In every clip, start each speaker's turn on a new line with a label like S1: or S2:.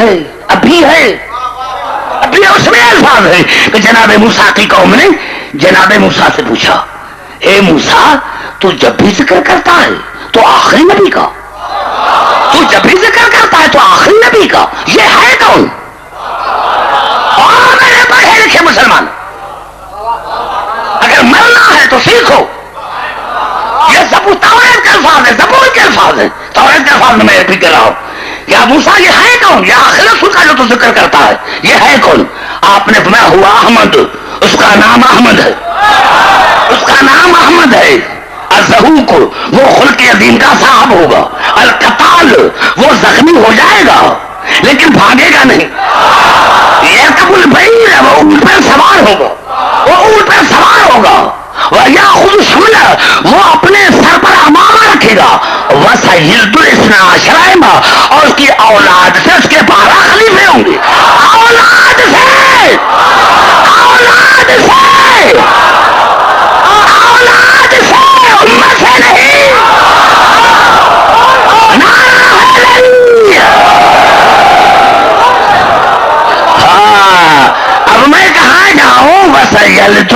S1: ہے، اب بھی ہے، اب بھی اس میں الفاظ ہے کہ جناب موسیٰ کی قوم نے جناب موسیٰ سے پوچھا، اے موسیٰ تو جب بھی ذکر کرتا ہے تو آخری نبی کا، تو جب بھی ذکر کرتا ہے تو آخری نبی کا، یہ ہے کون؟ اور میرے پڑھے لکھے مسلمان، اگر مرنا ہے تو سیکھو، یہ زبور توریت کے الفاظ ہے، زبور کے الفاظ ہے، توریت کے الفاظ میں میں بھی کہہ رہا ہوں، یا موسیٰ یہ ہے کون؟ یہ آخری رسول کا جو تو ذکر کرتا ہے یہ ہے کون؟ آپ نے فرمایا ہوا احمد، اس کا نام احمد ہے، اس کا نام احمد ہے، الزہوق وہ خلق عظیم کا صاحب ہوگا، القتال وہ زخمی ہو جائے گا لیکن بھاگے گا نہیں، یرکب البعیر وہ اونٹ پر سوار ہوگا، وہ اونٹ پر سوار ہوگا، وَيَأْخُذُ الشُّمْلَ وہ اپنے سر پر امامہ رکھے گا، وَسَيِّلْتُ الْإِثْنَىٰ عَشَرَ اور اس کی اولاد سے اس کے 12 خلیفے ہوں گے، اولاد سے، اولاد سے، اولاد سے، امت سے نہیں، نعرہ حیدری۔ ہاں اب میں کہاں جاؤں؟ وسیلت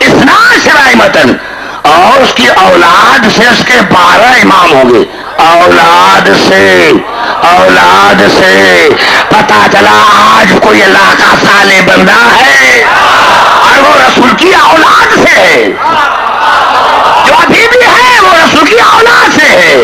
S1: اثنا شرائمتن اور اس کی اولاد سے اس کے 12 امام ہوں گے، اولاد سے، اولاد سے پتا چلا آج کوئی اللہ کا صالح بندہ ہے اور وہ رسول کی اولاد سے ہے، جو ابھی بھی ہے وہ رسول کی اولاد سے ہے،